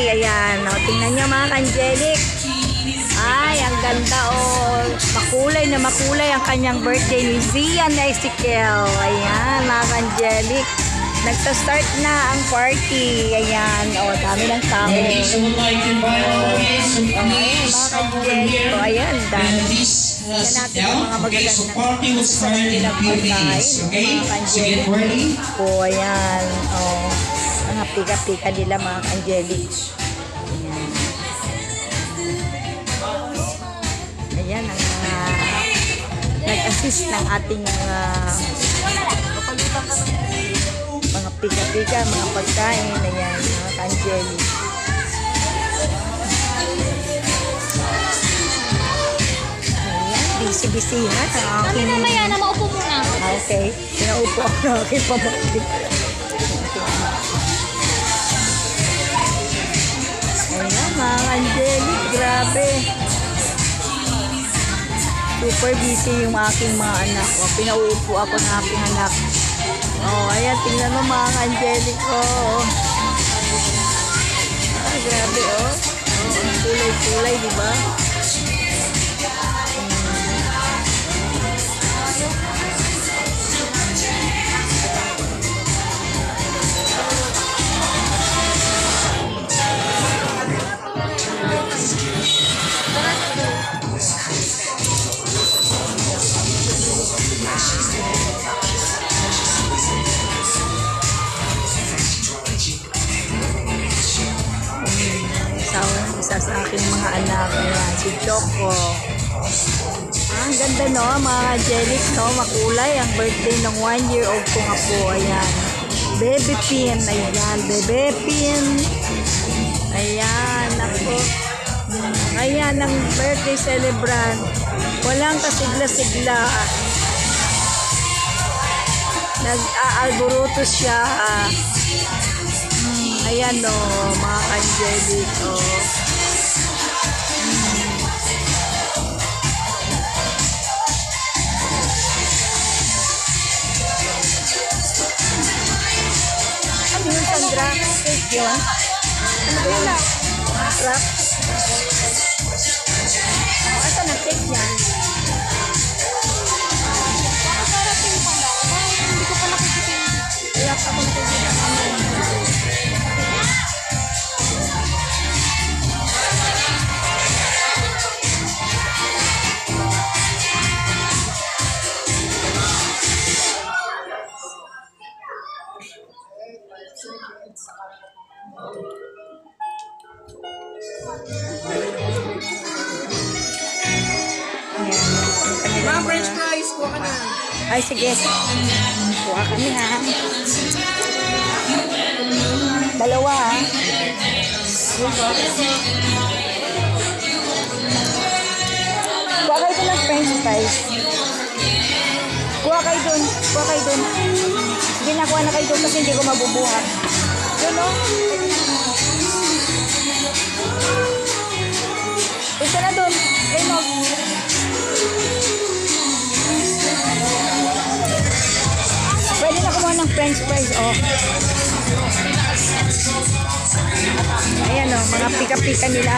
Ayan, o, tingnan nyo mga Angelic. Ay, ang ganda, oh. Makulay na makulay ang kanyang birthday ni Zian na Ezekiel. Ayan, mga Angelic. Nagsa-start na ang party. Ayan, o, dami ng tao. Ayan, mga Angelic. O, ayan, dami. Yan natin yung mga magagandang sarap nilang pagkain. Mga Angelic. O, ayan, o. Mga pika-pika nila mga Angelic. Ayan ang mga nag-assist ng ating mga pika-pika, mga pagkain. Ayan, mga Angelic. Ayan, busy-busy na. Kami mamaya na maupo muna. Okay, pinaupo ako na aking pamangkin. Ayan, mga Angelic, grabe. Super busy yung aking mga anak. O, pinauupo ako ng aking anak. O, ayan, tingnan mo mga Angelic ko. Ah, grabe, o. Ang kulay-kulay, diba? Isa sa aking mga anak, ayan, si Choco. Ang ganda, no, mga Angelic, no, makulay ang birthday ng 1-year-old ko nga po. Ayan, Baby Pin. Ayan, Baby Pin. Ayan, ako. Ayan, ang birthday celebrant. Walang kasigla-sigla. Nag-aalburuto siya. Ayan, no, mga Angelic, oh. Ano yun, Sandra? Cake yun? Ano ba yun? Wrap? Asan ang cake niya? Nakarating pa ba? Hindi ko pa nakikita. Wrap ako nakikita. Mga French fries, kuha ka na. Ay, sige. Kuha kami, ha. Dalawa, ha. Kuha kayo dun ng French fries. Kuha kayo dun. Kuha kayo dun. Hindi na, kuha na kayo dun kasi hindi ko mabubuhat. Yun, no? Isa na dun. Ayun, no? Pwede na kumuha ng French fries, oh. Ayan, oh, mga pika-pika nila.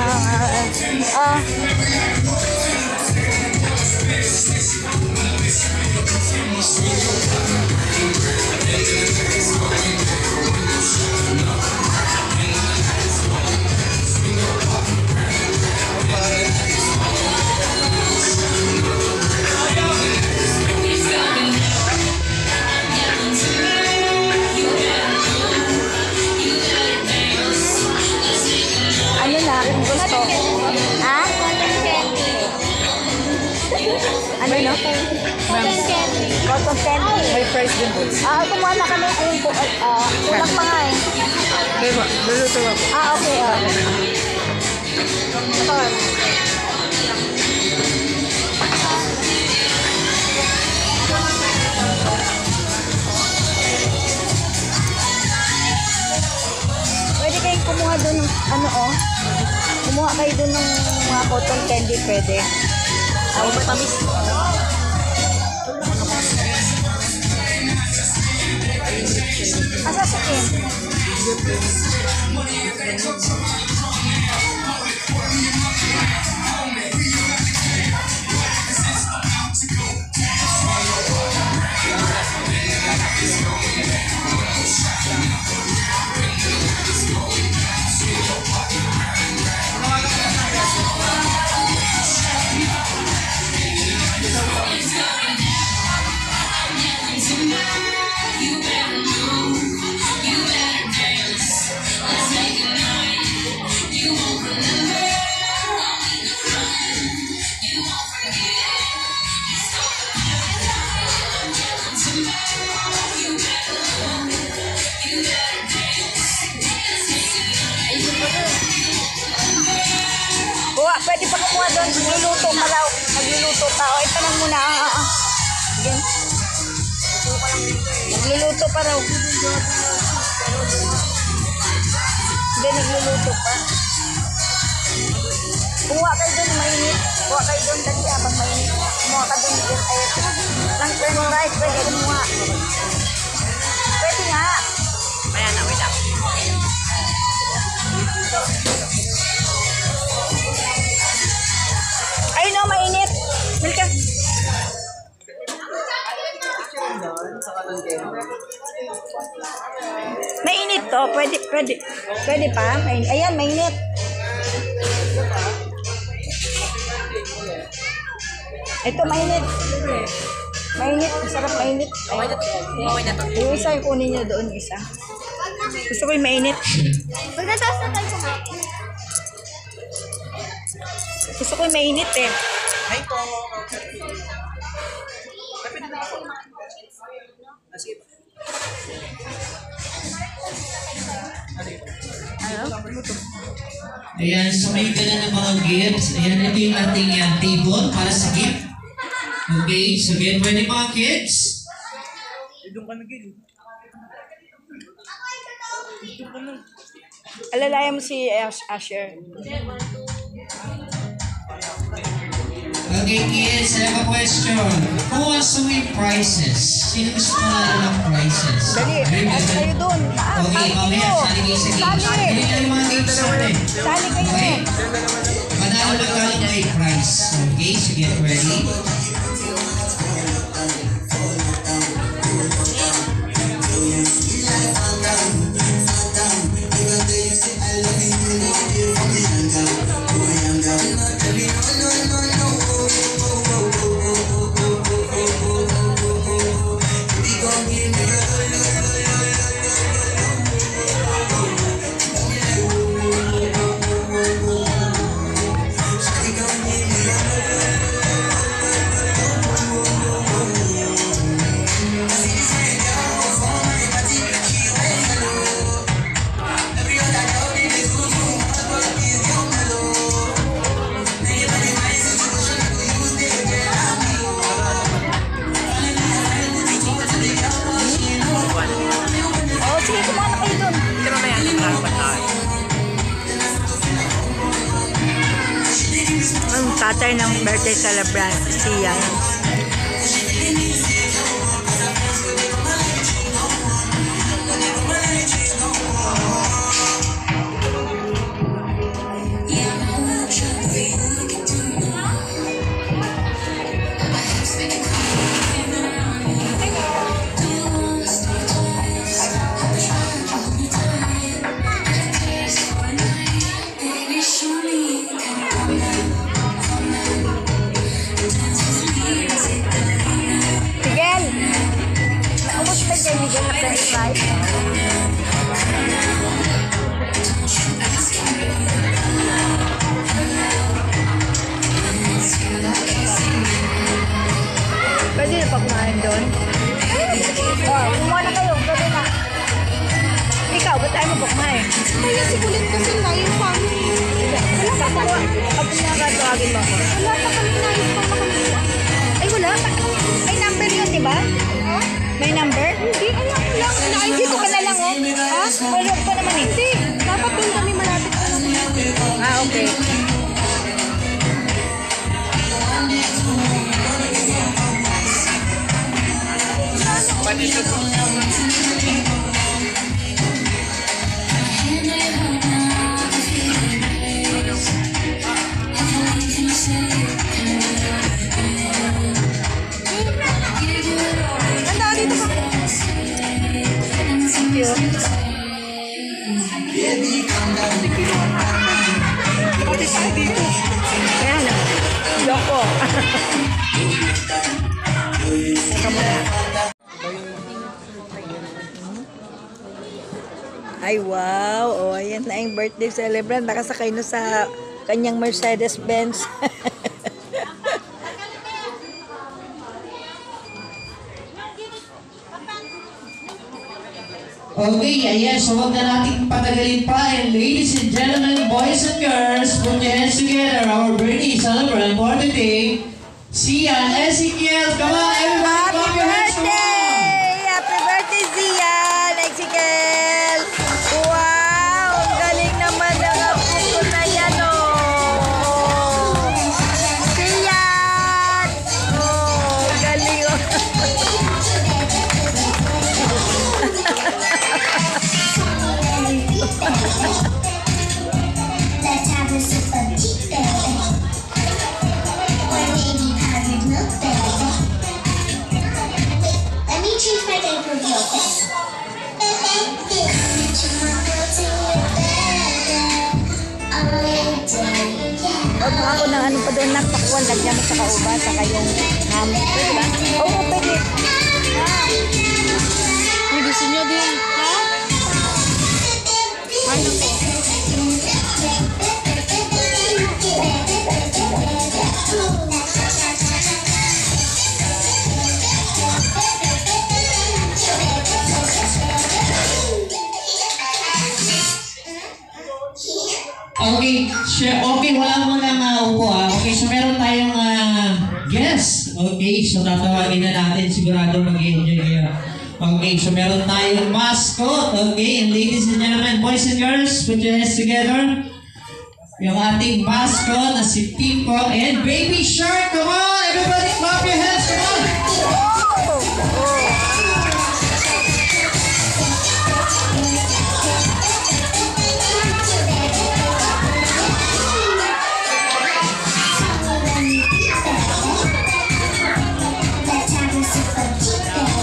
Ano na aking gusto? Ha? Ano no? Cotton candy. Cotton candy. May fries din po. Kumuha na kami. Ayun po. Kulang pa nga eh. Diba? Luluto ako. Okay. Ito. Pwede kayong kumuha doon ng ano, oh. Kumuha kayo doon ng mga cotton candy, pwede. Ay, matamis. Asa sa akin? kuha doon. Nagluluto pa daw. Nagluluto pa. O, ito lang muna. Again. Nagluluto pa raw. Hindi, nagluluto pa. Kuha kayo doon, mainit. Kuha kayo doon, dali abang mainit. Kumuha ka doon, ay, lang french fries, pwede kumuha. Pwede nga. Maya na, wait up. Ay no, mainit. Milka. Mainit to, pwede pa. Ayan, mainit. Ito mainit. Mainit, masarap mainit. Okay na to. Yung isa, yung kunin nyo doon, isa. Gusto ko yung mainit. Magtataas na tayo kumain. Gusto ko yung mainit eh. Hi po. Pwede na ako. Sige po. Ayan, sumay ka na ng mga gifts. Ayan, ito yung ating table para sa gift. Okay, so get ready mga kids. Doon ka nagigil. Alalayan mo si Asher. Okay kids, I have a question. Who wants to win prizes? Sino gusto manalo ng prizes? Dali, Very good. kayo doon. Okay, mamaya, sali kayo sa games. Sali. Dali na yung mga games natin. Sali kayo. Okay? Manalo magkano may prize. Okay, so get ready. Oh, sige, kumain na kayo doon. Hindi mamaya, hindi na ako tayo. Ang tatay ng birthday celebrant, siya. Miguel! Naubos ba dyan, Miguel, na french fries? Pwede na pa kumain doon? Oh, kumuha na kayo, gawin na. Ikaw, ba't tayo mo pa kumain? Kaya si kulit kasi na yung family. Wala pa ako. Ako na tawagin mo ako. Wala pa kami nais pa makamila. Ay, wala. May number yun, di ba? Ha? May number? Hindi, alam ko lang. Dito ka na lang, oh. Ha? Wala pa naman eh. Hindi, dapat doon kami malapit pa naman. Ah, okay. Pwede siya po. Tanda, dito ka. Thank you. Kaya na. Loko. Teka muna. Ay, wow. O, ayan na yung birthday celebrant. Nakasakay na sa kanyang Mercedes-Benz. Okay, ayan. So, huwag na natin patagalin pa. And ladies and gentlemen, boys and girls, put your hands together. Our birthday celebrant for today, Sian Ezekiel. Come on, everybody, clap your hands. Come on. Happy birthday, Zian! Ezekiel! Wow! Ang galing naman ng apo ko na yan, oh! Zian! Oh, galing, oh! Let's have a sip of tea, baby. Or maybe powdered milk, baby. Let me change my diaper real quick. Huwag mo ako ng ano pa doon, nakpakwan, lagyan mo sa kauba, saka yung ham. Pwede ba? Oo, pwede. Uy, gusto nyo din, ha? Ano po? Okay, okay, wala mo nang upo ha. Okay, so meron tayong guest. Okay, so tatawagin na natin, sigurado mag-enjoy kayo. Okay, so meron tayong mascot. Okay, and ladies and gentlemen, boys and girls, put your hands together. Yung ating mascot na si Pimpong and Baby Shark. Come on, everybody clap your hands, come on. Let's have a sip of tea, baby.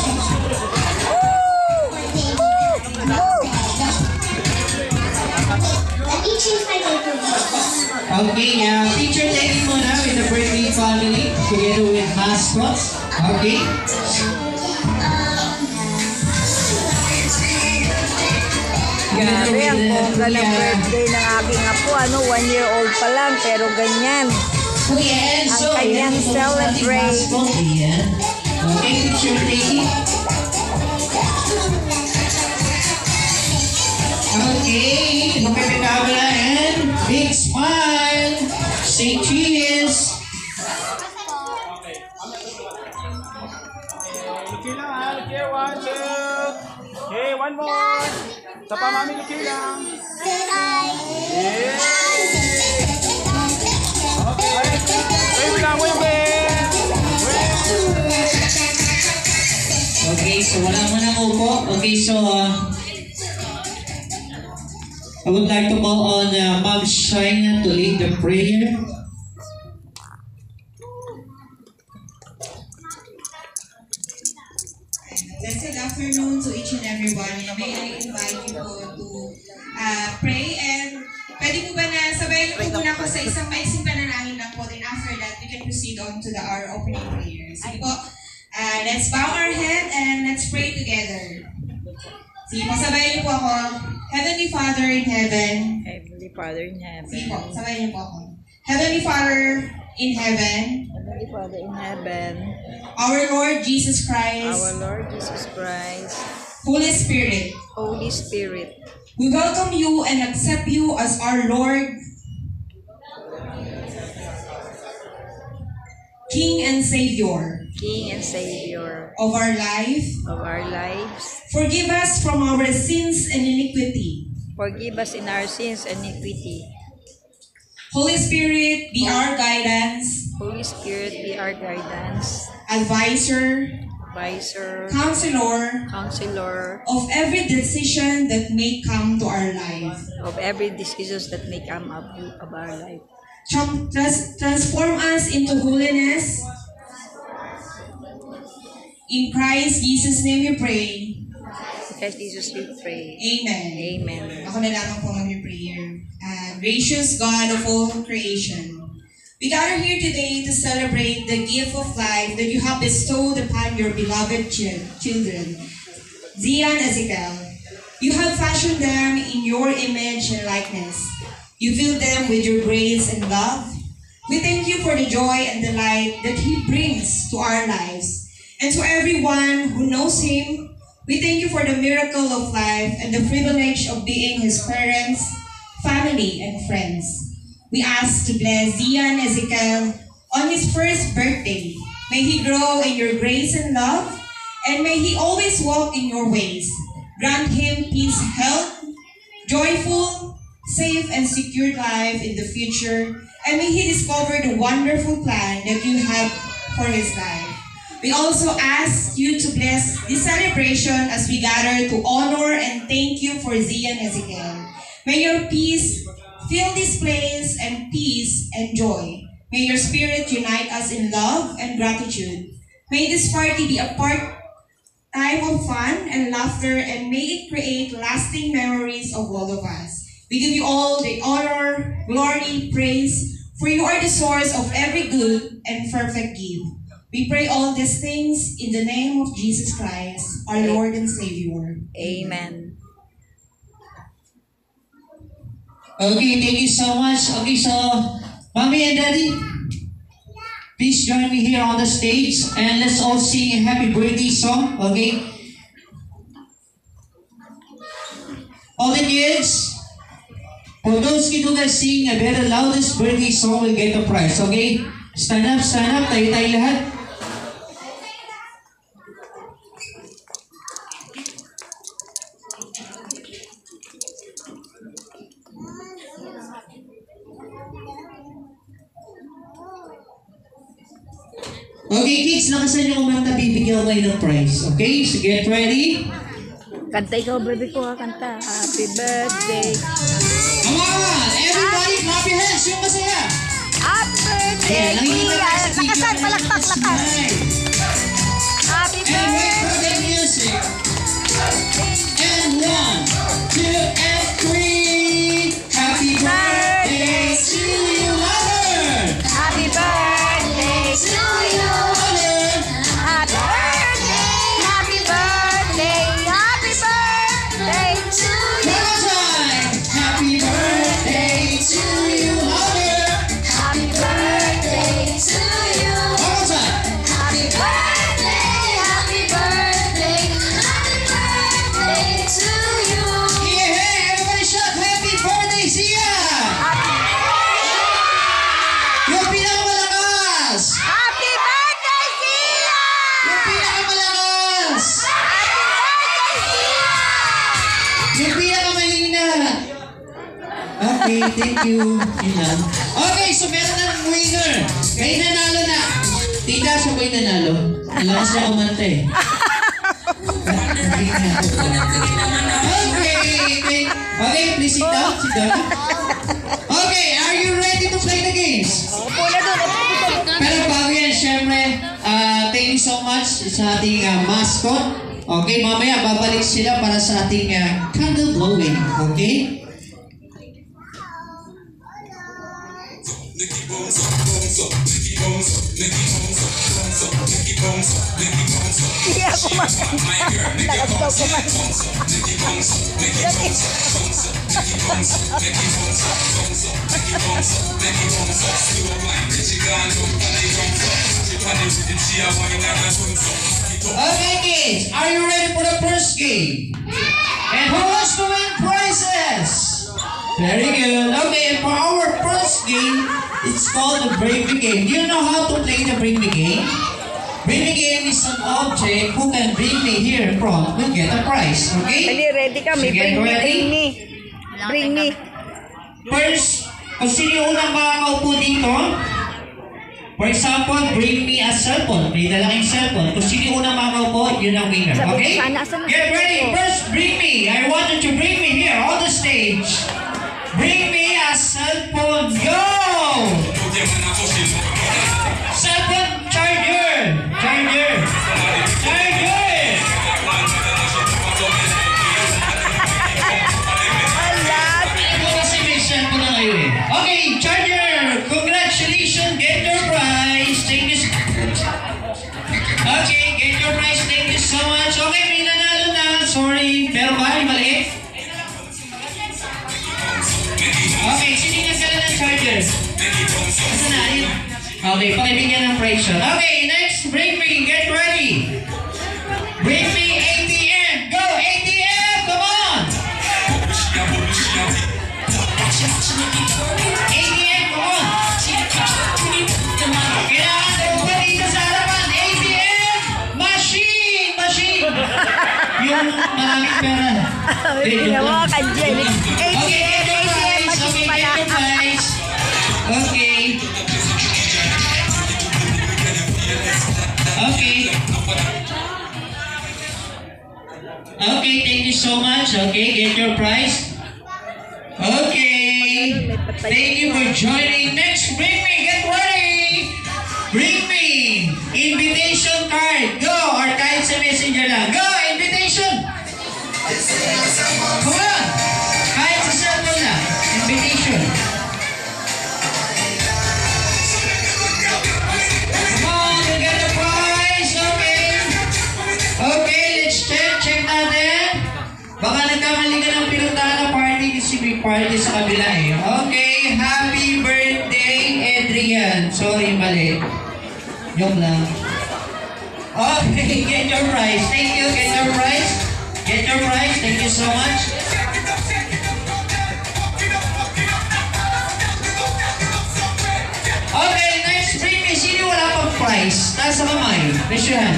Let me change my diaper real quick. Okay, picture taking muna with the birthday family together with mascots. Okay. Grabe, ang bongga ng birthday ng aking apo. 1-year-old pa lang, pero ganyan. Ayan, Ang so, kanyang ayan po ang ating celebrate. mascot. Ayan. Okay, picture taking. Okay, look at the camera and big smile. Say cheers. Lucky lang ha, Lucky. 1, 2. Okay, one more. Sa pa, mami, Lucky lang. Yeah. Okay. Wait lang, wait. Okay, so wala mo nang upo. Okay, so I would like to call on Ma'am Shaina to lead the prayer. Blessed afternoon to each and everyone. May I invite you po to pray, and pwede po ba na sabayin po muna ko sa isang maising panalangin lang po, then after that we can proceed on to our opening prayer. Sige po, let's bow our head and let's pray together. Sige po, sabayin niyo po ako. Heavenly Father in heaven. Heavenly Father in heaven. Sige po, sabayin niyo po ako. Heavenly Father in heaven. Heavenly Father in heaven. Our Lord Jesus Christ. Our Lord Jesus Christ. Holy Spirit. Holy Spirit. We welcome you and accept you as our Lord, King and Savior King and Savior of our life. of our lives. Forgive us from our sins and iniquity. Forgive us in our sins and iniquity. Holy Spirit, be our guidance, Holy Spirit, be our guidance, advisor, advisor, counselor of every decision that may come to our life. of every decisions that may come up of our life. Transform us into holiness. In Christ Jesus' name we pray. Because Jesus we pray. Amen. Amen. Ako na lamang po mag-prayer. Gracious God of all creation, we gather here today to celebrate the gift of life that you have bestowed upon your beloved children, Zian and Ezekiel. You have fashioned them in your image and likeness. You filled them with your grace and love. We thank you for the joy and delight that He brings to our lives and to everyone who knows Him, We thank you for the miracle of life and the privilege of being his parents, family, and friends. We ask to bless Zian Ezekiel on his first birthday. May he grow in your grace and love, and may he always walk in your ways. Grant him peace, health, joyful, safe, and secure life in the future, and may he discover the wonderful plan that you have for his life. We also ask you to bless this celebration as we gather to honor and thank you for Zian Ezekiel. May your peace fill this place, and peace and joy. May your spirit unite us in love and gratitude. May this party be a time of fun and laughter, and may it create lasting memories of all of us. We give you all the honor, glory, praise, for you are the source of every good and perfect gift. We pray all these things in the name of Jesus Christ, our Lord and Savior. Amen. Okay, thank you so much. Okay, so Mommy and Daddy, please join me here on the stage and let's all sing a happy birthday song, okay? All the kids, for those kids who can sing a better loudest birthday song will get a prize, okay? Stand up, tayo-tayo lahat. Okay, kids, lakasan niyo kumanta, bibigyan ko kayo ng prize. Okay, so get ready. Kanta ikaw, baby ko, ha? Kanta. Happy birthday. Come on! Everybody, clap your hands! Yung masaya! Happy birthday. Ayan, nakikita tayo sa video. Lakasan, palakpak, lakas. Happy And wait for birthday. the music. And 1, 2, and 3. Happy birthday to you, mother! Happy birthday to you. Mother! Happy birthday. Happy birthday. Happy birthday to One you. more time! Happy birthday to you, mother! Happy birthday to you. One more time! Happy birthday. Happy birthday. Happy birthday to you. Yeah, hey, everybody shout happy birthday, Zia! Yung pinakamalakas! Happy birthday, Sia! Yung pinakamalakas! Yung pinakamahina! Okay, thank you. Yun lang. Okay, so meron na ng winner. Kayo nanalo na. Tita, siya ba yung nanalo? Alakas na kumanta eh. Okay, please sit down. Sit down. Okay, are you ready to play the games? Upo na doon. Pero bago yan, syempre, thank you so much sa ating mascot. Okay, mamaya babalik sila para sa ating candle blowing. Okay? Hindi ako makanta. Nakataw ko man. Okay, kids, are you ready for the first game? And who wants to win prizes? Very good. Okay, and for our first game, it's called the Bring Me Game. Do you know how to play the Bring Me Game? Bring Me Game is an object who can bring me here in front will get a prize. Okay? Ready kami. So get ready. Bring me. First, kung sino yung unang makakaupo dito, for example, bring me a cellphone. May dala kayong cellphone. Kung sino yung unang makakaupo, yun ang winner. Okay? Get ready. First, bring me. I want you to bring me here on the stage. Bring me a cellphone. Yo! Cellphone charger. Charger. Charger. Kasi may cellphone na kayo eh. Okay, charger. Congratulations. Get your prize. Thank you. Okay, get your prize. Thank you so much. Okay, may nanalo na. Sorry. Pero ba? Maliit? Okay, sino yung nagkala ng charger? Asa na? Ayun. Okay, pakibigyan ng prize shot. Okay, next. Bring me. Get ready. Bring me ATM. Ay, ginawa ka, Angelic. Okay, get your prize. ATM Okay, pala. get your prize. Okay. Okay. Okay, thank you so much. Okay, get your prize. Okay. Thank you for joining. Next, bring me. Get ready. Bring me. Invitation card. Go. Or kahit sa messenger lang. Go. Invitation. Come on. Kahit sa cellphone lang. Invitation. Come on. You get the prize. Okay. Okay, let's check. Check natin. Baka nagkamali ka ng pinuntahan na party kasi may party sa kabila eh. Okay, happy birthday, Adrian. Sorry, mali. Joke lang. Okay, get your prize. Thank you, get your prize. Get your prize. Thank you so much. Okay, next, bring me. Sino wala pang prize? Taas sa kamay. Raise your hand.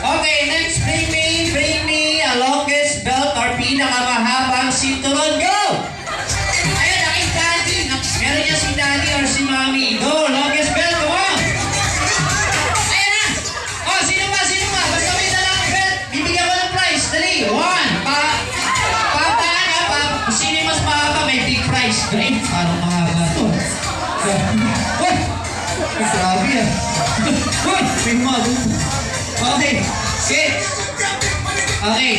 Okay, next, bring me a longest belt or pinakamahabang sinturon. Go! Ayun, aking daddy. Meron niya si daddy or si mommy. Go, longest belt. Come on! Ayun na! Oh, sino ba? Basta may dalang belt. Bibigyan ko ng prize. Dali. One. Pataan ha. Sino yung mas mahaba? May big prize. Ay, parang mahaba to. Uy! Grabe ah. Uy! May mahaba. Okay. Okay.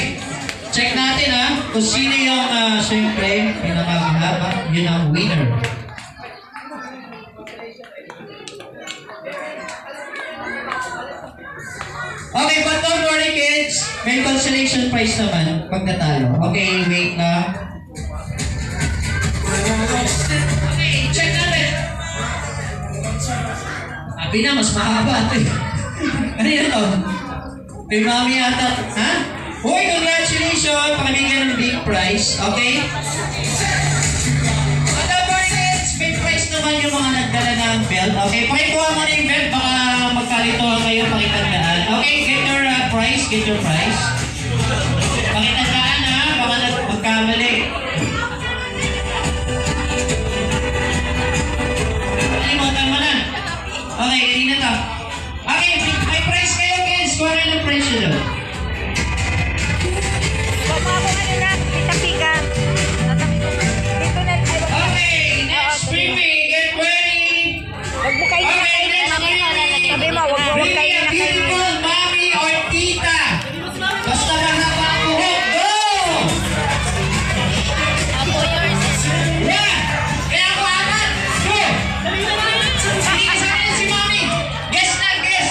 Check natin ha. Kung sino yung siyempre pinakamahaba. Yun ang winner. Okay, but don't worry kids. May consolation prize naman pag natalo. Okay, wait lang. Okay, check natin. Sabi na, mas mahaba ito eh. Ano yun to? Kay mami ata. Ha? Uy, congratulations! Pakibigyan ng big prize. Okay? At the kids, may prize naman yung mga nagdala ng belt. Okay? Pakikuha mo na yung belt. Baka magkalituhan kayo pakitandaan. Okay? Get your prize. Get your prize. Pakitandaan ha. Baka magkamali. Alimutan mo na. Okay, kanina to. Okay, may prize kayo kids. Kuha na ng prize nyo doon. Okay, next baby, get ready. Okay, next baby. Sabi mo, wag Bring me kayo a na kayo. beautiful mommy or tita. Basta mahaba ang buhok. Go! Yeah! Kaya ako agad. Go! Sige, sa akin si mommy. Guess na, guess.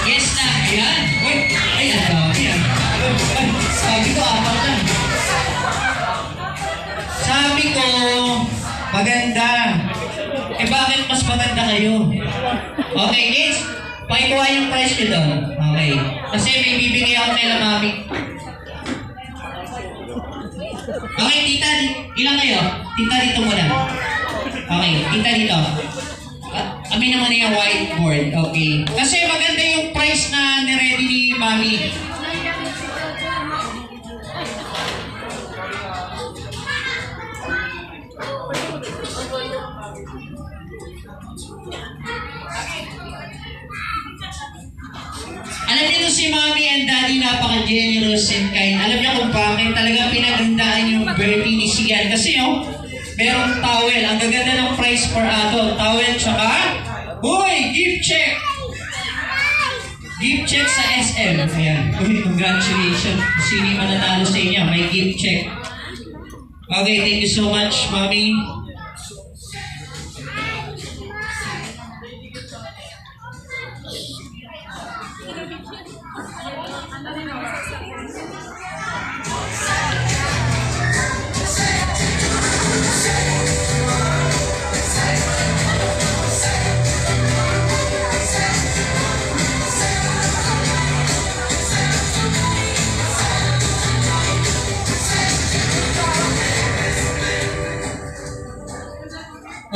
Guess na. Ayan. Uy, ay, ang dami ah. Ay, sabi ko, apat lang. Sabi ko, maganda. Eh bakit mas maganda kayo? Okay, kids. Pakikuha yung price nyo doon. Okay. Kasi may bibigay ako nila mami. Okay, tita. Ilan kayo? Tita dito muna. Okay, tita dito. Kami naman yung whiteboard. Okay. Kasi maganda yung price na niready ni mami. Alam niyo to si mommy and daddy napaka-generous and kind. Alam niyo kung bakit talaga pinaghandaan yung birthday ni Sian. Kasi merong towel. Ang gaganda ng price per adult. Towel tsaka, uy, gift check! Gift check sa SM. Ayan. Uy, congratulations. Sino yung mananalo sa inyo? May gift check. Okay, thank you so much, mommy.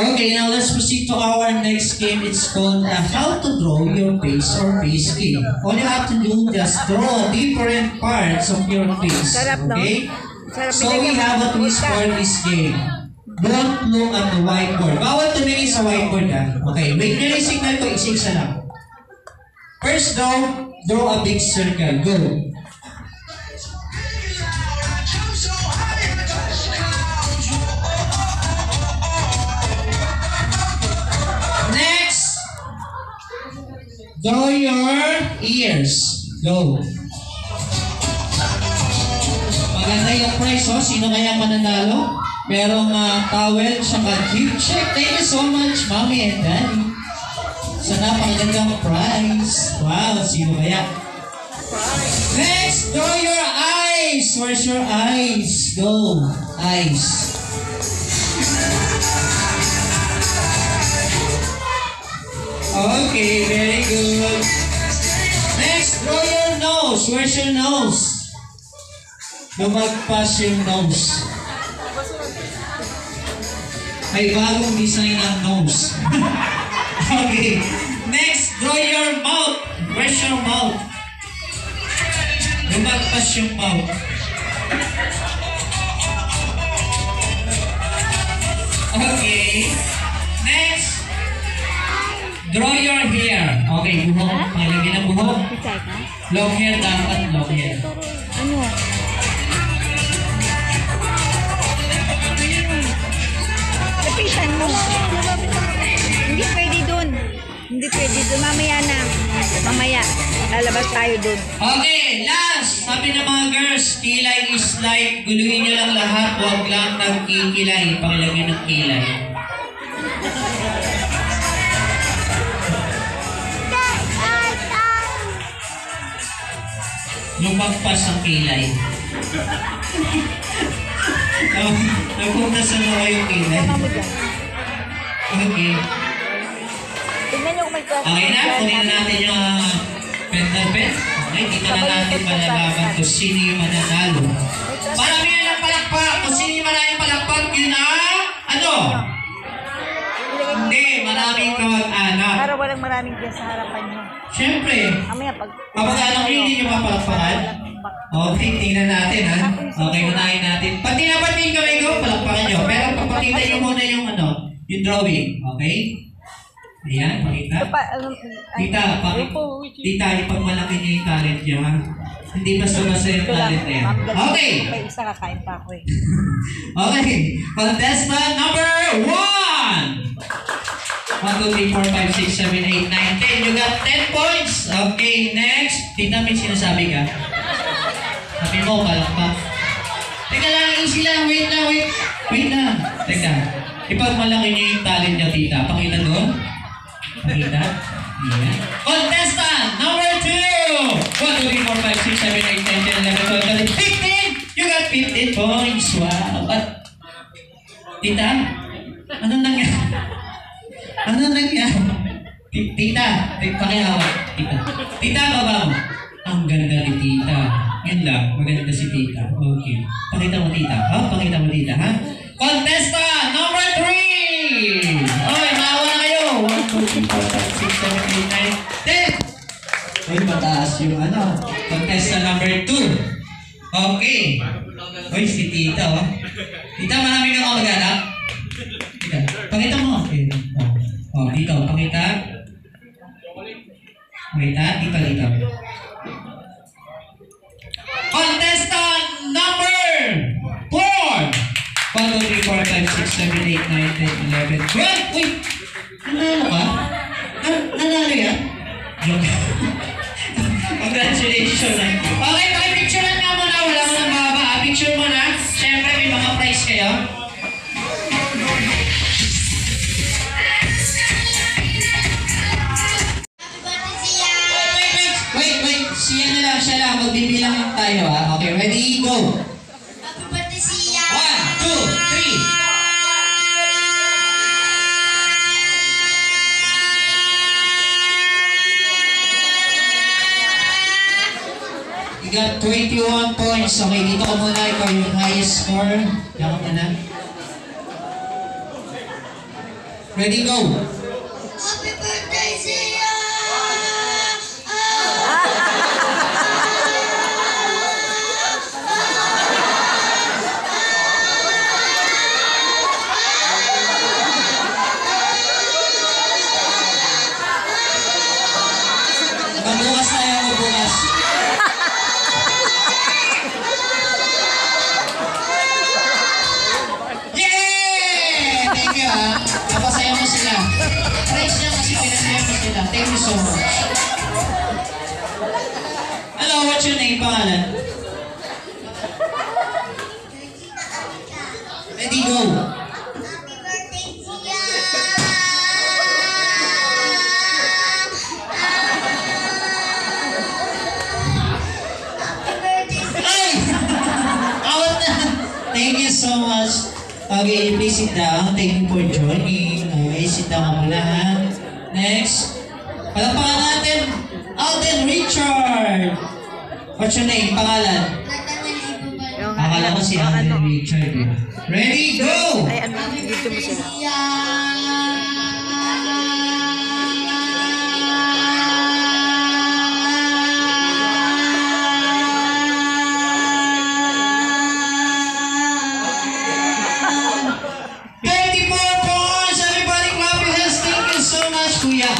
Okay, now let's proceed to our next game. It's called How to Draw Your Face or Face Game. All you have to do, just draw different parts of your face. Sarap, no? Okay? Sarap, So we have a twist for this game. Don't look at the whiteboard. Bawal tumingin sa whiteboard, ha? Okay, wait nyo yung signal ko, isiksa lang. First draw a big circle. Go. Next, draw your ears. Go. Maganda yung prize, oh. Sino kaya mananalo? Merong towel, saka gift check. Thank you so much, Mommy and Daddy. Sa napakagandang prize. Wow, sino kaya? Next, draw your eyes. Where's your eyes? Go. Eyes. Okay, very good. Next, draw your nose. Where's your nose? Lumagpas yung nose. May bagong design ang nose. Okay. Next, draw your mouth. Where's your mouth? Lumagpas yung mouth. Okay. Next, draw your hair. Okay, buhok. Malagyan ng buhok. Long hair dapat, long hair. Ano? Lapitan mo. Hindi pwede dun. Hindi pwede dun. Mamaya na. Mamaya. Lalabas tayo dun. Okay, last. Sabi ng mga girls, kilay is life. Guluhin nyo lang lahat. Huwag lang nagkikilay. Pangilagyan ng kilay. Lumagpas ang kilay. Nagpunasan na yung kilay. Tama mo dyan. Okay. Tignan nyo kung may class. Okay na, kunin na natin yung pen na pen. Okay, dito na natin malalaman kung sino yung mananalo. Marami na ng palakpak. Kung sino yung maraming palakpak, yun ang ano? Hindi, maraming kamag-anak. Para walang maraming dyan sa harapan nyo. Siyempre, Mamaya pag... kapag-anak nyo hindi nyo mapalakpakan. Okay, tingnan natin ha. Okay, unahin natin. Pag tinapatin kami ko, palakpakan nyo. Pero papakita nyo muna yung ano, yung drawing. Okay? Ayan, pakita. Tita, tita, ipagmalaki niyo yung talent niyo ha. Hindi basta-basta yung talent na yan. Okay! May isa kakain pa ako eh. Okay, contestant number 1! 1, 2, 3, 4, 5, 6, 7, 8, 9, 10. You got 10 points. Okay, next. Tita, may sinasabi ka? Sabi mo, palakpak. Teka lang, easy lang. Wait lang, wait. Wait lang. Teka. Ipagmalaki niyo yung talent niyo, tita. Pakita doon. Pakita. Yeah. Contestant number 2! 1, 2, 3, 4, 5, 6, 7, 8, 10, 11, 12, 13, 15! You got 15 points. Wow. But, tita, ano nangyari? Ano nangyari? Tita, pakihawak. Tita. Tita, baba mo. Ang ganda ni tita. Yun lang, maganda si tita. Okay. Pakita mo tita. Oh, pakita mo tita, ha? Contestant number 3! Oy, maawa na kayo. 1, 2, 3, 4, 5, 6, 7, 8, 9, 10. Oy, mataas yung ano. Contestant number 2. Okay. Oy, si tita, oh. Tita, marami kang kamag-anak? Tita, pakita mo. Okay. Oh, dito, pakita. Pakita, dito. Contestant number 4! 1, 2, 3, 4, 5, 6, 7, 8, 9, 10, 11, 12! Uy! Nanalo ka? Nanalo yan? Congratulations! Okay, pakipicturean nga muna. Wala mo nang baba. Picture mo na. Siyempre, may mga prize kayo. Wait. Siya lang. Magbibilang tayo ha. Okay, ready? Go! Happy birthday, Sia! 1, 2, 3! You got 21 points. Okay, dito ka muna. Ikaw yung highest score. Diyan ka muna. Ready, go! Happy birthday, Zia! Magbukas na yan, magbukas. Yay! Thank you, ha. Napasaya mo sila. Praise niya kasi pinasaya mo sila. Thank you so much. Hello, what's your name, pangalan? Ready, go! Happy birthday, Zia! Happy birthday, Zia! Ay! Awat na! Thank you so much. Okay, please sit down. Thank you for joining. Okay, sit down ka muna, ha? Next. Palapakan natin, Alden Richard. What's your name? Pangalan? Yung Akala ko si Alden Richard. Eh. Ready, go! Ay, ano, dito mo sila.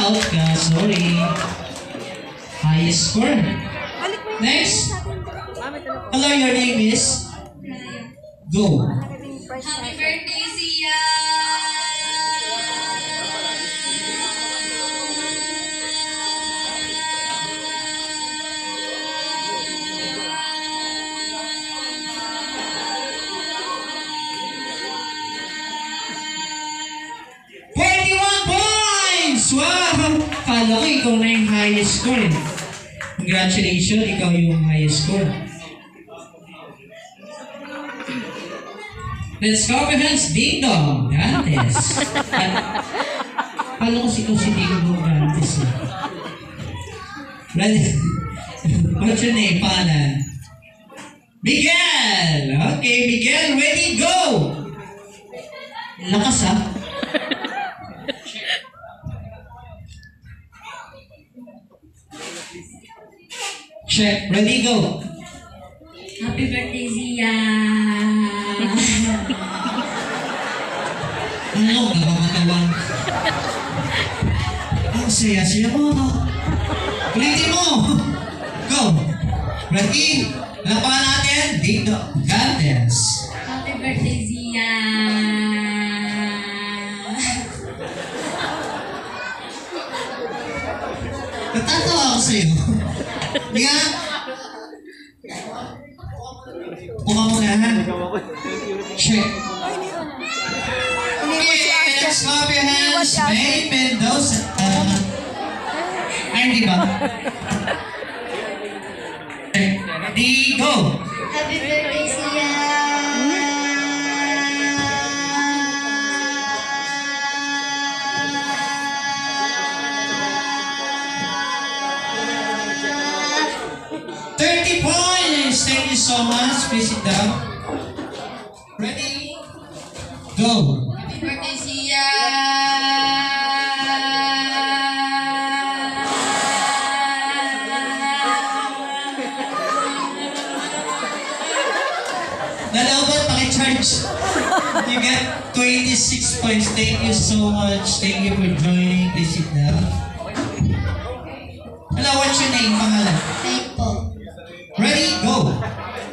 Out ka, sorry. Highest score. Next. Hello, your name is? Go. Happy birthday, Zia! Wow! Kala ko ikaw na yung highest score. Congratulations, ikaw yung highest score. Let's go for hands, Ding Dong. Dantes. Kala ko si Ding Dong Dantes. Ready? What's your name, Pana? Miguel! Okay, Miguel, ready, go! Lakas, ha? Check. Ready, go. Happy birthday, Zia! Ano, nakakatawa. Ang saya-saya mo. Ulitin mo. Go. Ready? Lapakan natin. Dito. Dantes. Happy birthday, Zia! Natatawa ako sa'yo. Liga. Puka mo na, ha? Check. Okay, let's clap your hands. May Mendoza. Ay, hindi ba? Ready, go! Happy birthday, Zia! Thank you so much. Please sit down. Ready? Go. Happy birthday, Zia! Nalaban, paki-charge. You get 26 points. Thank you so much. Thank you for joining. Please sit down. Hello, what's your name? Pangalan? Faithful. Ready? Go.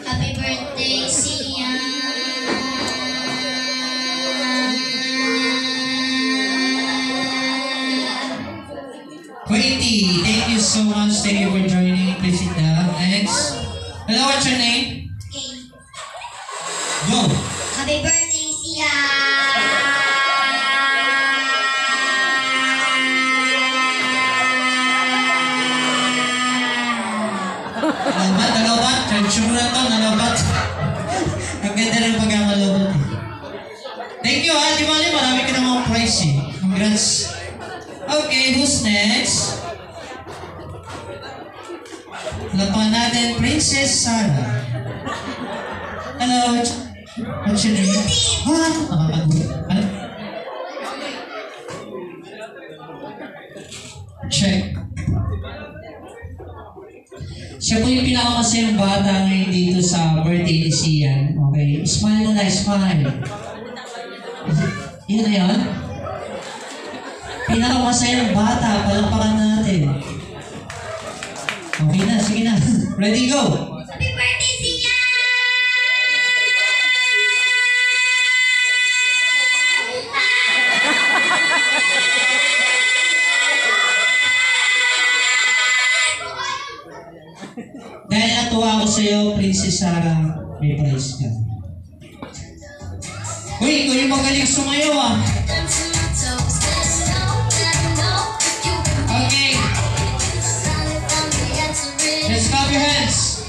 Happy birthday, Zia! 20. Thank you so much. Thank you for joining. Please sit down. Next. Hello, what's your name? Okay. Go. Happy birthday, Zia! Nalobat. Tradisyon mo na ito. Nalobat. Ang ganda ng pagkakalobat. Thank you, ha. Di ba, marami ka namang prize, eh. Congrats. Okay, who's next? Lapan natin, Princess Sarah. Hello, what's your name? Ano? Check. Siya po yung pinakamasayang bata ngayon dito sa birthday ni Sian. Okay? Smile mo na, smile. Yun na yun? Pinakamasayang bata, palakpakan natin. Okay na, sige na. Ready, go! Happy birthday, Sia! Dahil natuwa ako sa'yo, Princess Sarah, may prize ka. Uy, ikaw yung magaling sumayaw ah. Okay. Let's clap your hands.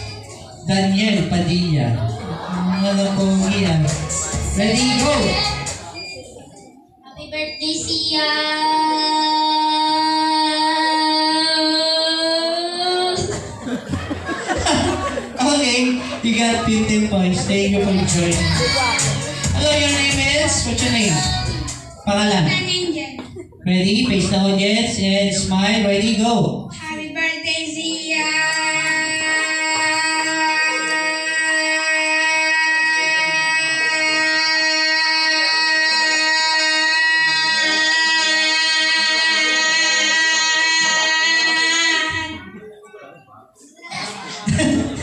Daniel Padilla. Ano kong iyan. Ready, go! Happy birthday, Sia! Okay, you got 15 points. Thank you for joining. Hello, your name is? What's your name? Pangalan? Ready? Face the audience and smile. Ready? Go! Happy birthday, Sia!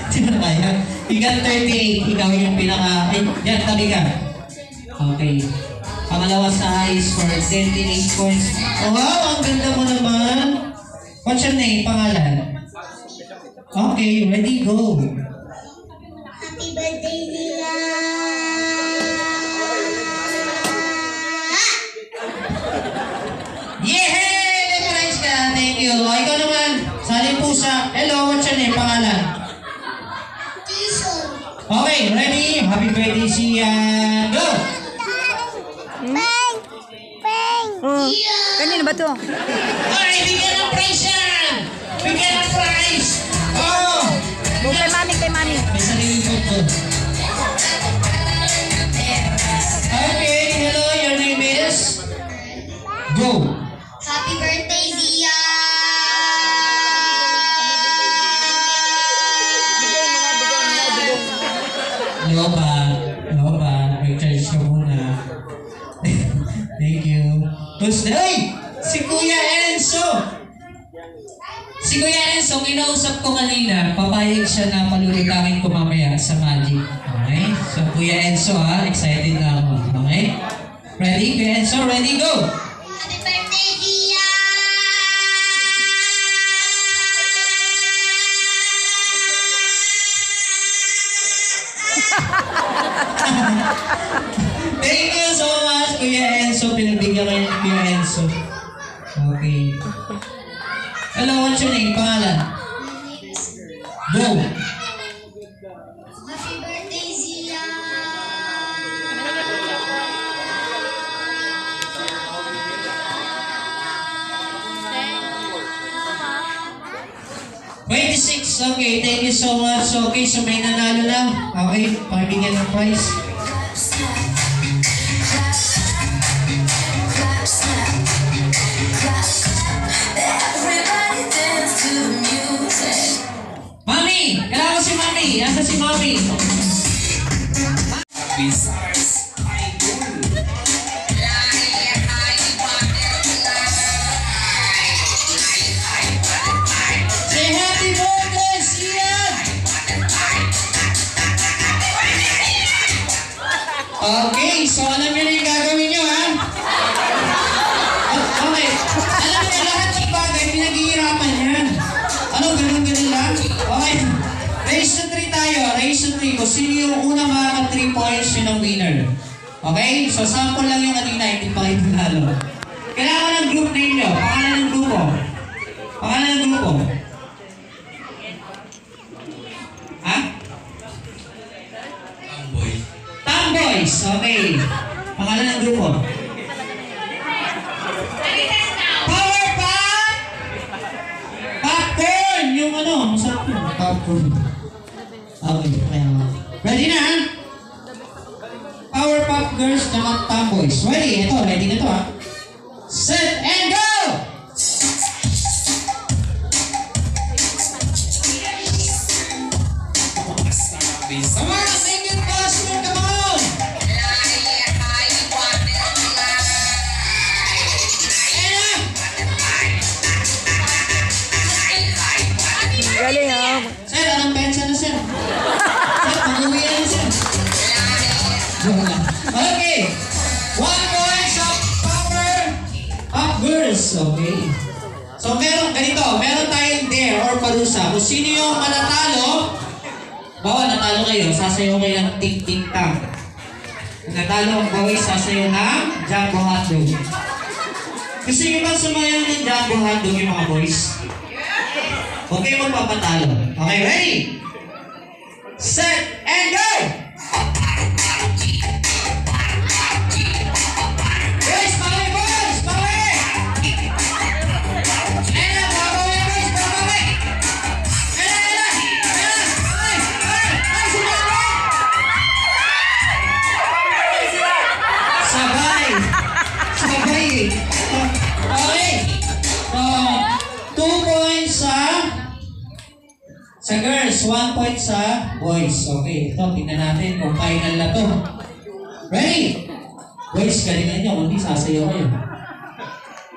Sino kaya? You got 38. Ikaw yung pinaka... Yan, tabi ka. Okay. Pangalawa sa highest score, 28 points. Oh, wow, ang ganda mo naman. What's your name? Pangalan? Okay, ready, go. Happy birthday, Sia! Yehey! May prize ka. Thank you. O, ikaw naman. Saling pusa. Hello, what's your name? Pangalan? Jason! Okay, ready? Happy birthday, Sian. Go! Bang! Bang! Kanino ba to? Ay, bigyan ng prize yan! Bigyan ng prize! Oh! Kay mami, kay mami. May sariling food ko. Okay, hello, your name is? Go! Happy birthday, Sia! Loba, Loba, recharge ka muna. Thank you. Who's that? Ay! Si Kuya Enzo! Si Kuya Enzo, kinausap ko kanina, papayag siya na palulutakin ko mamaya sa Magic. Okay? So, Kuya Enzo ha, excited na ako. Okay? Ready? Kuya Enzo, ready? Go! Happy birthday, Sia! Thank you so much, Kuya Enzo. Pinagbigyan kayo ni Kuya Enzo. Okay. Hello, what's your name? Pangalan? Go! Happy birthday, Sia! 26, okay, thank you so much. Okay, so may nanalo na. Okay, pakibigyan ng prize. Mami! Kailangan ko si Mami! Asa si Mami? Say happy birthday, Sian! Okay, so alam niyo na yung gagawin niyo, ha? Okay, alam niyo lahat ng bagay, pinaghihirapan yan. Ano, ganun-ganun lang? Okay, race to 3 tayo, race to 3. Kung sino yung unang makaka 3 points, yun ang winner. Okay, so sample lang yung kanina, hindi pa kayo panalo. Kailangan ng group name nyo, pangalan ng grupo. Pangalan ng grupo. Ha? Tomboys, okay. Pangalan ng grupo. Powerpuff! Popcorn! Yung ano, masarap yun. Popcorn. Okay, kaya ready na, ha? Powerpuff Girls naman Tomboys. Ready? Ito, ready na to, ha? Set and go! okay? So meron tayong dare or parusa. Kung sino yung manatalo, bawa natalo kayo, sasayaw kayo ng ting-ting-tang. Kung natalo ang boys, sasayaw ng jumbo hotdog. Gusto nyo ba sumayaw ng jumbo hotdog yung mga boys? Okay, magpapatalo. Okay, ready? Set, and go! Boys, pawe, boys! Pawe! Ayan, pawe, boys! Pawe! Ayan! Ay, sumabay! Sabay! Okay. 2 points sa girls, 1 point sa boys. Okay, ito, tingnan natin kung final na to. Ready? Boys, galingan nyo, kundi sasayaw kayo.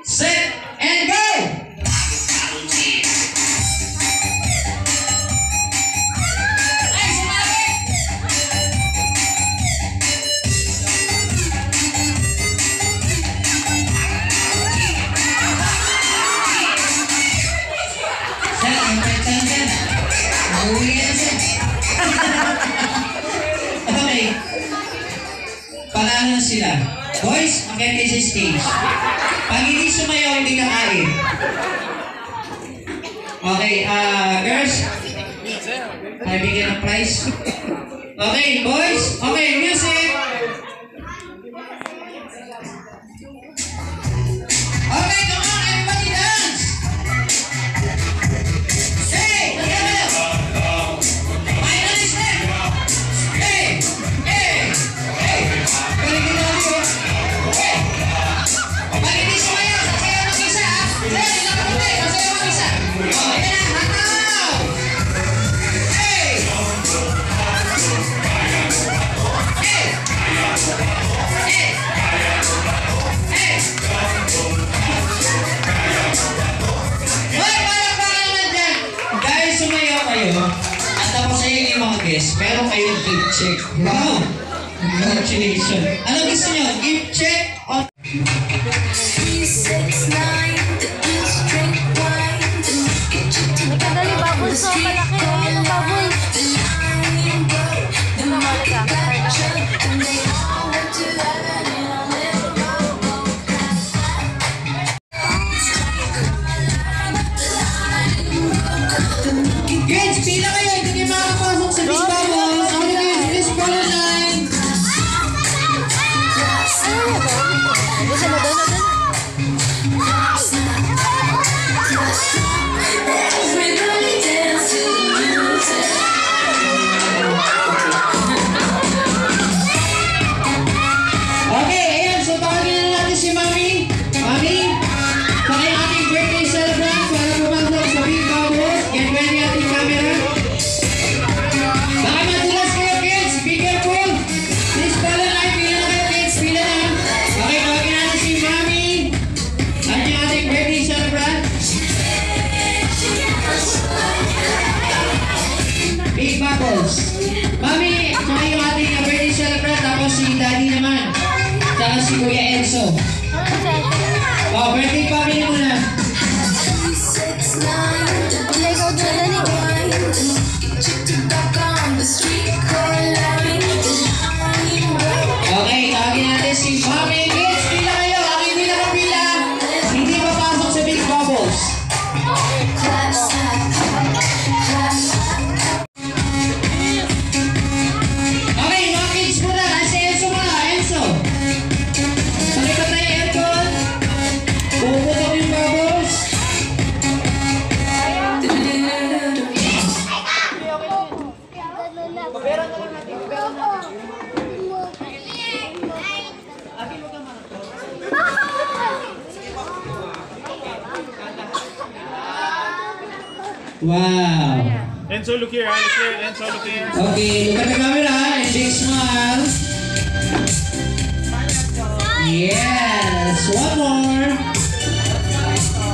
Set, and go! Ay, sumabay! Set, ang dyan. Nauwi yan siya. Okay. Panalo na sila. Boys, akyat kayo sa stage. Pag hindi sumayaw, hindi kakain. Okay, girls. Tayo bigyan ng prize. Okay, boys. Okay, music. Okay, come on, everybody dance. Hey, together. Final step. Hey, hey, hey. Balikin na natin, oh. Hey. Pag hindi sumayaw, sasayaw ng isa, ha? Hey, nakapunti, sasayaw ng isa. Oh, yan na, hataw. Hey. Hey. Hey. Hey. Hoy, palakpakan naman dyan. Dahil sumayaw kayo, at tapos sa yung mga guests, meron kayong gift check. Wow! Congratulations. Ano gusto nyo? Gift check o... 3, 6, 9, just drink wine. Nagkadali bubbles, so malaki. Ayun ang bubbles. The market got shut, and they all went to heaven in a little rowboat. Kids, pila kayo. Hindi kayo makakapasok sa Big Bubbles. Okay, kids, please follow line. Gusto mo doon? Everybody dance to the music. Okay, ayan. So, tawagin na natin si Mami. Mami, saka yung ating birthday celebrant para pumasok sa Big Bubbles. Get ready ating camera. Baka madulas kayo, kids. Be careful. Please follow line. Pila na kayo, kids. Pila na. Okay, tawagin natin si Mami. At yung ating birthday celebrant. Big Bubbles. Mami, saka yung ating birthday celebrant. Tapos si Daddy naman. Saka si Kuya Enzo. Oh, birthday family muna. 3, 6, 9, just drink wine. Back on the street corner line. Okay, tawagin natin si Mami. Kids, pila kayo. Ang hindi nakapila, hindi papasok sa Big Bubbles. Class act, class act. Okay, mga kids muna. Si Enzo muna. Enzo. Palipat na yung aircon. Puputok yung bubbles. Wow. Enzo, look here. Look here. Enzo, look here. Okay, look at the camera and big smile. Yes, one more.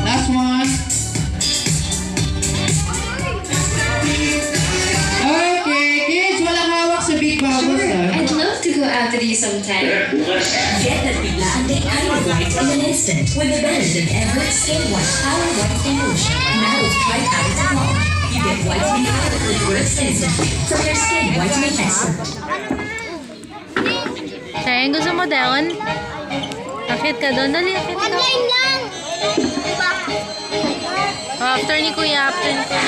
Last one. Okay, kids, walang hawak sa Big Bubbles, ha? I'd love to go out with you sometime. Get that biglaan day ay white in an instant with the Benedict Everett Skin White Power Whitening Lotion. Now with Tri-Power Technology, you get whitening power that works instantly from your skin whitening expert. Sayang, gusto mo doon? Akit ka doon. Dali, akit ka. Online lang! Oh, after ni Kuya, after ni Kuya.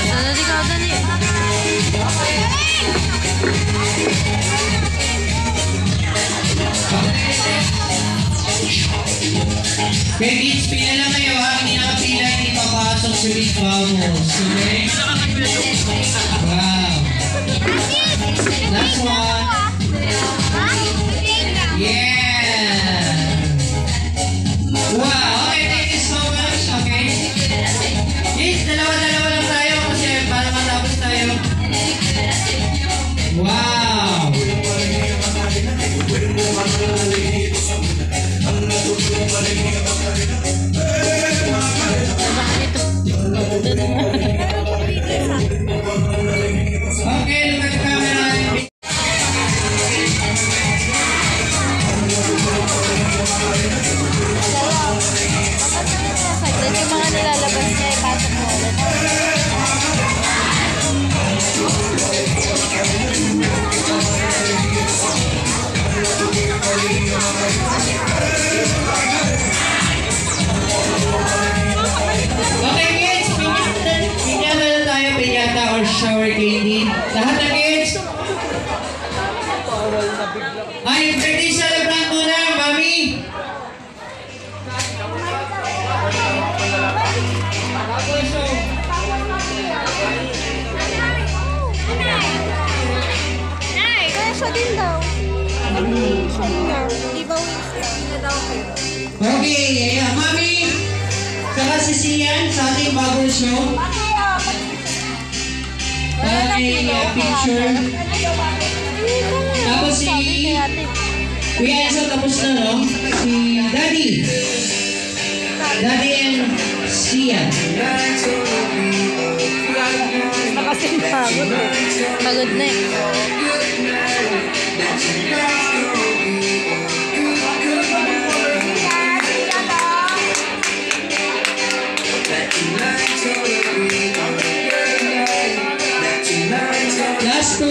Dali ka, dali. Okay, kids, pila lang kayo ha. Hindi nakapila, hindi papasok sa Big Bubbles. Okay? Wow. Last one. Yeah. Wow. Okay, thank you so much. Okay. Kids, dalawa-dalawa lang tayo kasi para matapos tayo. Wow. Okay, look at the camera. Doon yung mga nilalabas niya, ipasok mo ulit. Okay, kids, pinyata na tayo, pinyata or shower candy. Lahat ng kids. Ay, birthday celebrant muna, mami. Siya din daw. Di ba Okay, yeah, mami. Saka si Sian sa ating bagong show. Okay, picture. Tapos si Kuya Enzo, tapos na, no? Si Daddy. Daddy and Sian. Nakasing pagod eh. Pagod na eh. Last two.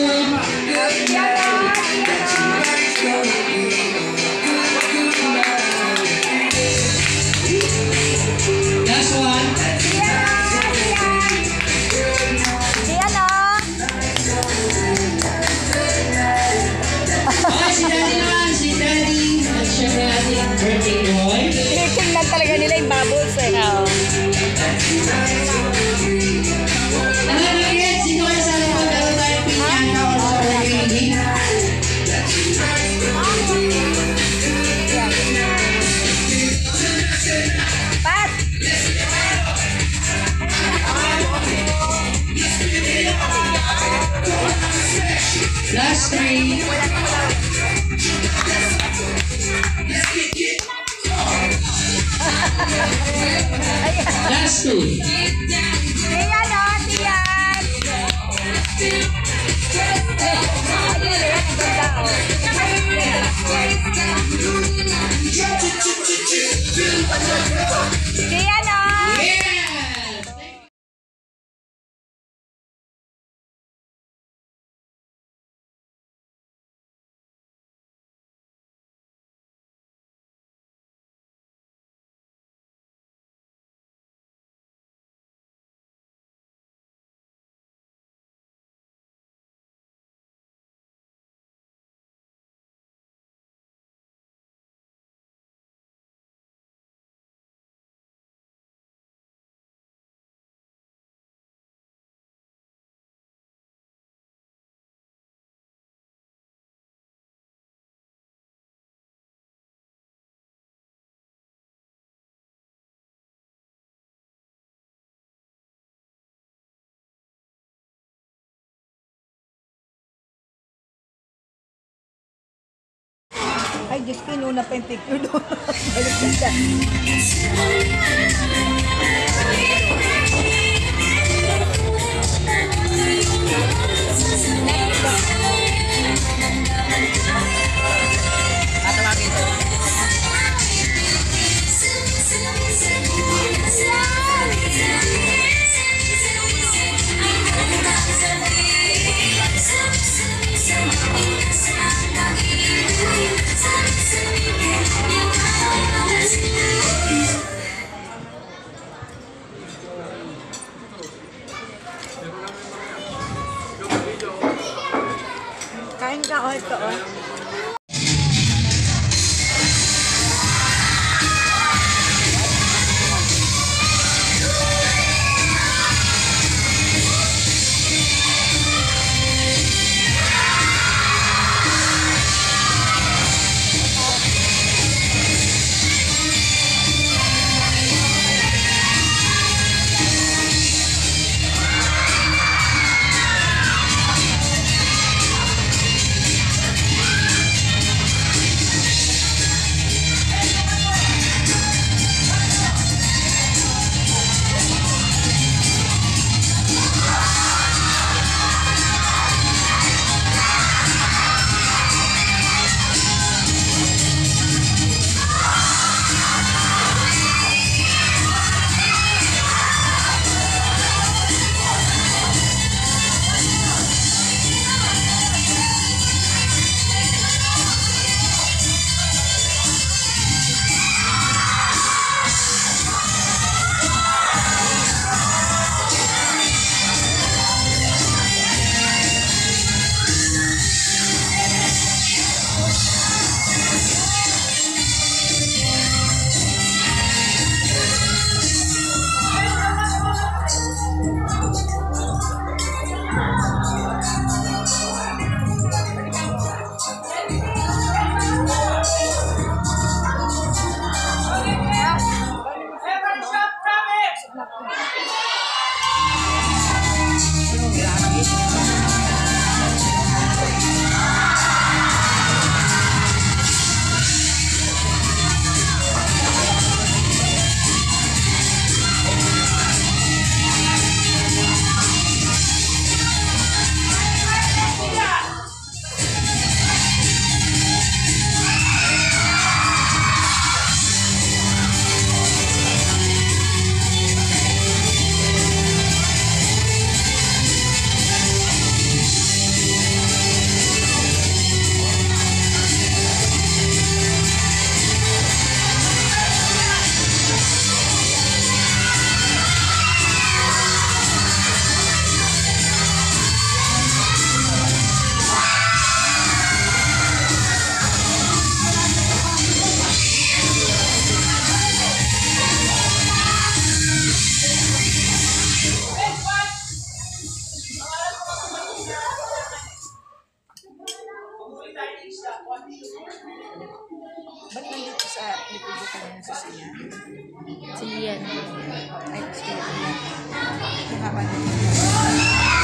Last one. Okay, si Daddy naman. Si Daddy. At syempre ating birthday boy. Tingnan talaga nila yung bubbles eh. Ano na kids? Sino kayo sa likod? Meron tayong pinyata or shower candy. Ay, Diyos ko, inuna pa yung picture doon. Balik na siya. Tatawagin ko. Kain ka, oh, ito, oh. Ba't nandito sa likod ko lang sa siya? Si Ian. Ay, sige. Yung haba nito.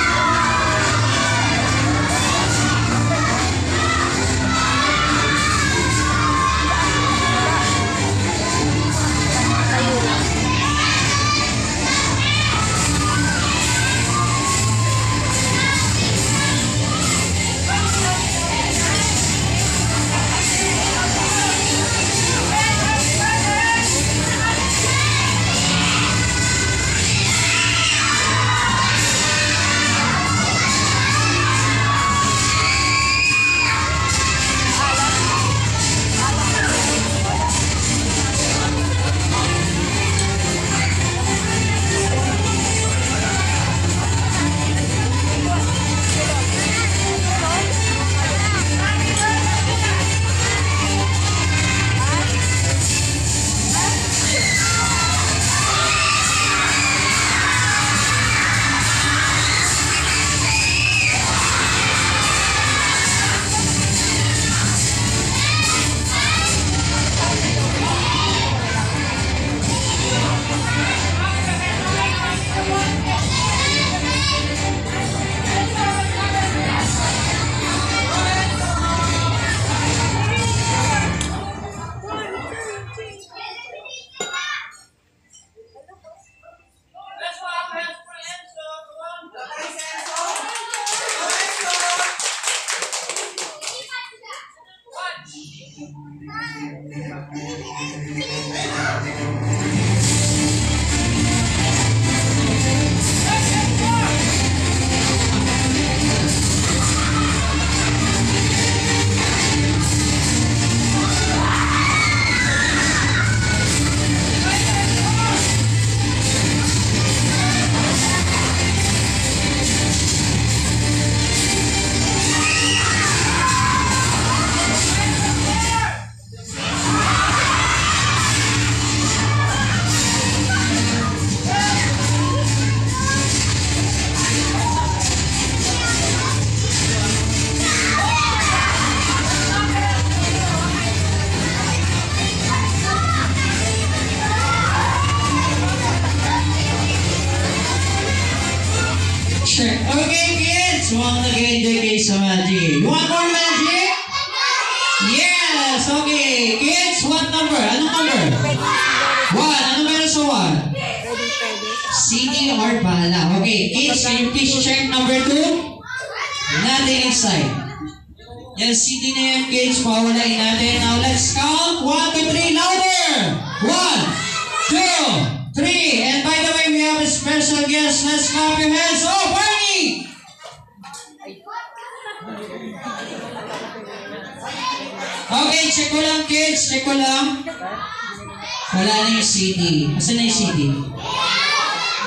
Okay, kids! Mukhang nag-enjoy kayo sa magic. You want more magic? Yes! Okay, kids, what number? Anong number? 1. Ano meron sa 1? CD or bala. Okay, kids, can you please check number 2? Nothing inside. Yan, CD na yan, kids. Pawalain natin. Now, let's count. 1, 2, 3. Louder! 1, 2, 3. And by the way, we have a special guest. Let's clap your hands. Oh, Barney! Okay, check ko lang, kids. Check ko lang. Wala na yung CD. Asan na yung CD?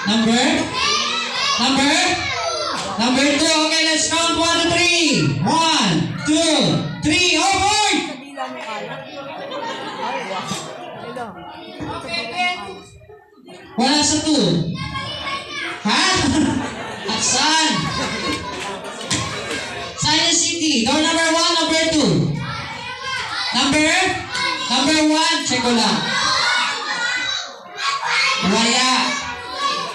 Number? Number 2. Okay, let's count. 1, 2, 3. 1, 2, 3. Oh, boy! Wala sa 2. Ha? Asan? Saan yung CD? Door number 1, number 2. Number 1. Check ko lang. Wala.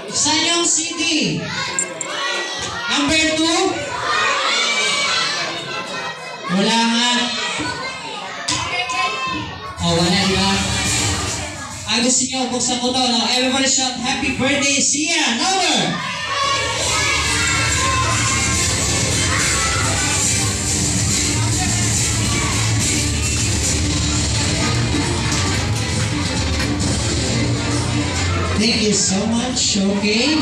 Saan yung CD? Number 2? Wala nga. Oh, wala, di ba? Gusto nyo, buksan ko to. Now, everybody shout, happy birthday, Sia! Louder! Thank you so much, okay?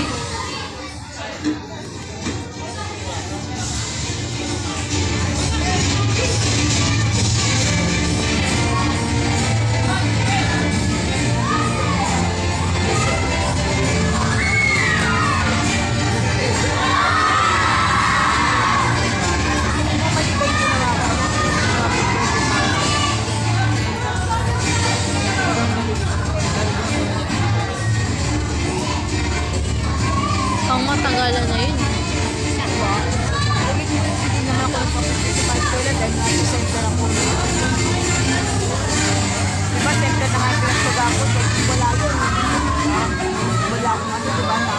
Ang matagalan na yun. Diba? Hindi naman ako nagpapagpapag ko lang dahil nasa center ako. Diba center na nga yung pinagsaga ko dahil wala yun. Wala akong ano, diba na?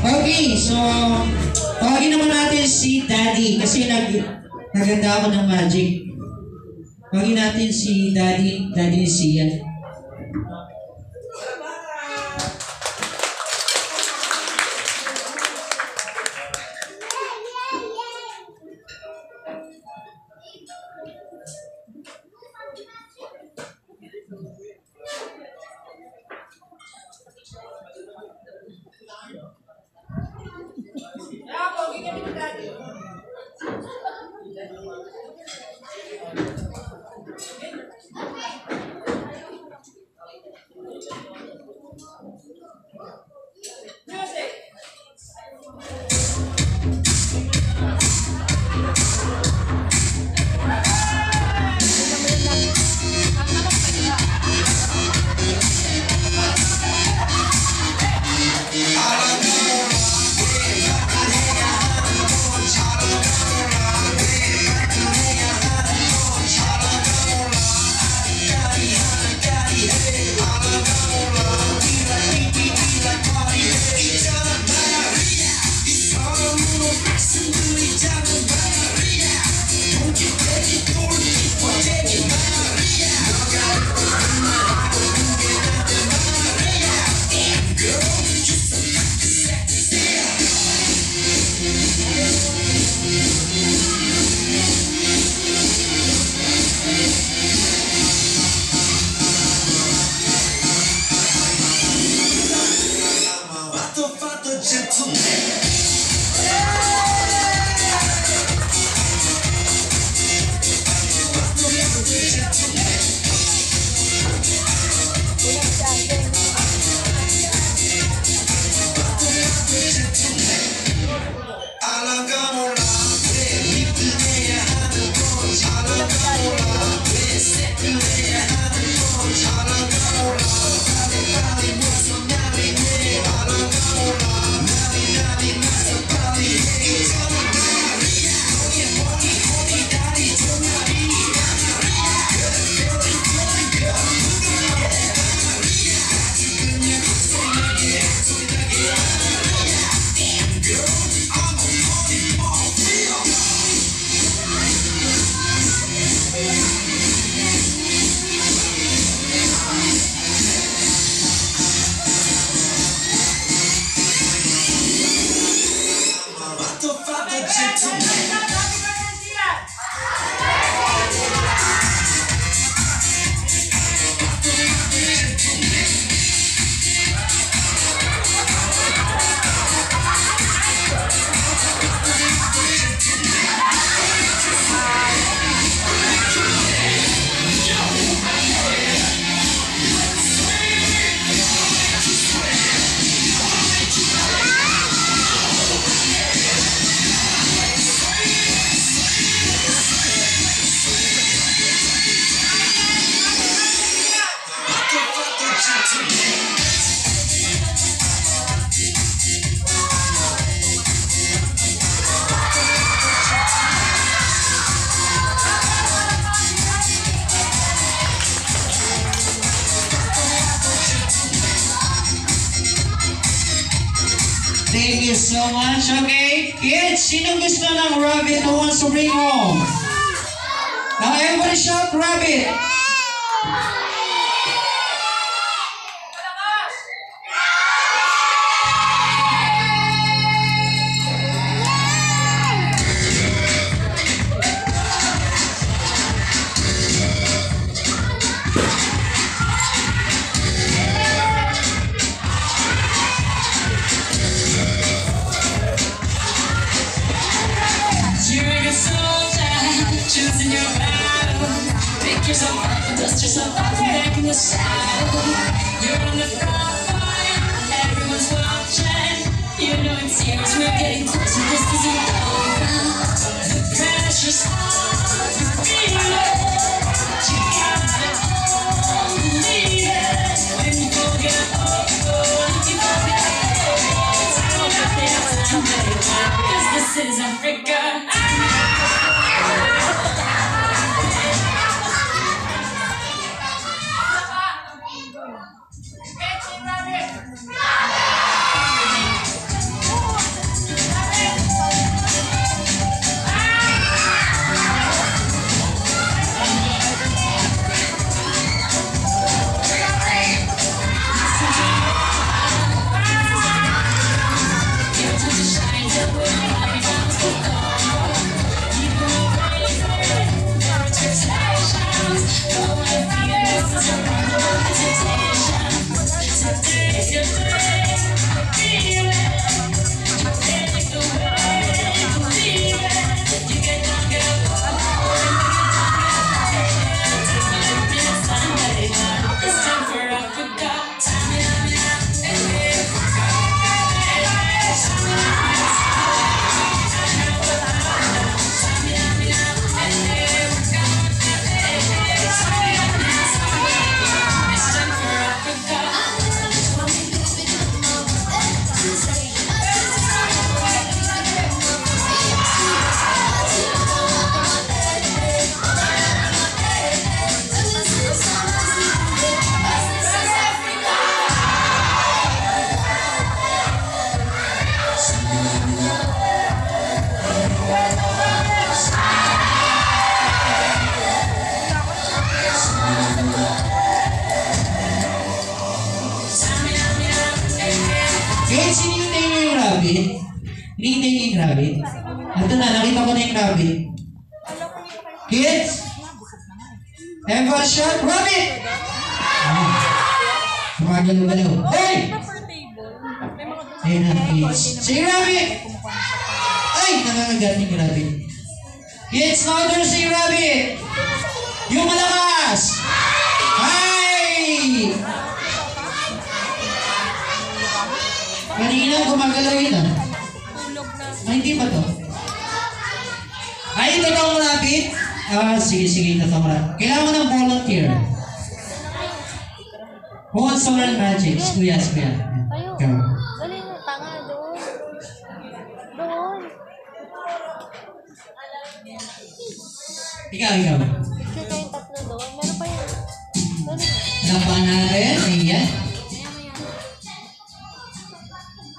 Okay, so tawagin naman natin si Daddy kasi naganda ako ng magic. Tawagin natin si Daddy ni Sia. Thank you so much. Okay, kids, sino gusto ng rabbit who wants to bring home? Now everybody shout rabbit. You're a soldier, choosing your battle. Pick yourself up and dust yourself off and back in the saddle. You're on the front line, everyone's watching. You know it's serious, we're getting closer, this isn't over. The pressure's on, you feel it. You gotta believe it. When you forget, you forget. Cause this is Africa. Kids, hinihintay nyo yung rabbit? Hinihintay nyo yung rabbit? Ito na, nakita ko na yung rabbit. Kids? Everyone shout, rabbit! Gumagalaw-galaw. Hoy! Ayun na, kids. Say rabbit! Ay, nangangagat yung rabbit. Kids, louder say rabbit! Yung malakas! Ay! Kanina gumagalaw yun ah. Ay, hindi pa to. Ay, totoong rabbit? Sige, totoong rabbit. Kailangan mo ng volunteer. Who wants to learn magic? Kuya. Tayo. Ikaw. Dali mo, tanga, doon. Doon. Ikaw. Kasi kayong tatlo doon. Meron pa yan. Dali mo. Laban natin. Ayan.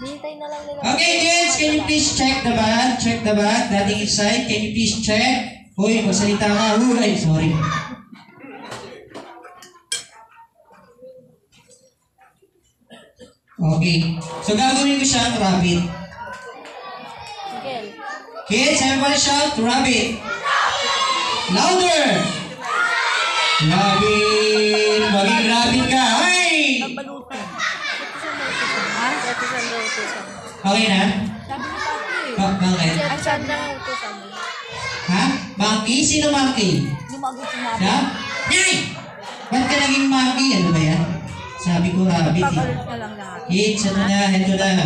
Hintay na lang nila. Okay, kids, can you please check the bag? Check the bag. Dating inside. Can you please check? Uy, magsalita ka. Ay, sorry. Okay. So, gagawin ko siyang rabbit. Miguel. Kids, everybody shout, rabbit. Louder! Rabbit! Maging rabbit ka. Hey! Balutan. Ha? Ito sa utusan. Okay na? Sabi ni Papi. Bakit? Ang sabi na utusan. Ha? Monkey? Sino monkey? Lumagot si Nabi. Ha? Yay! Ba't ka naging monkey? Ano ba yan? Sabi ko rabbit eh. Pagalit na lang lahat. Kids, ano na? Ito na.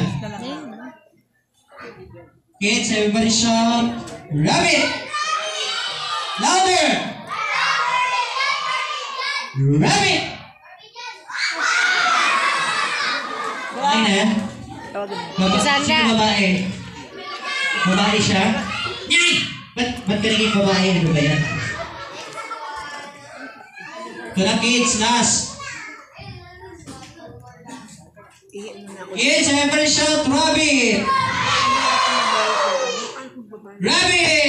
Kids, everybody shout, rabbit! Louder! Rabbit! na? Sino babae? Babae siya? Yay! Ba't ka naging babae? Ano ba yan? Ito na kids, last. Kids, everybody shout, Rabbit! Rabbit!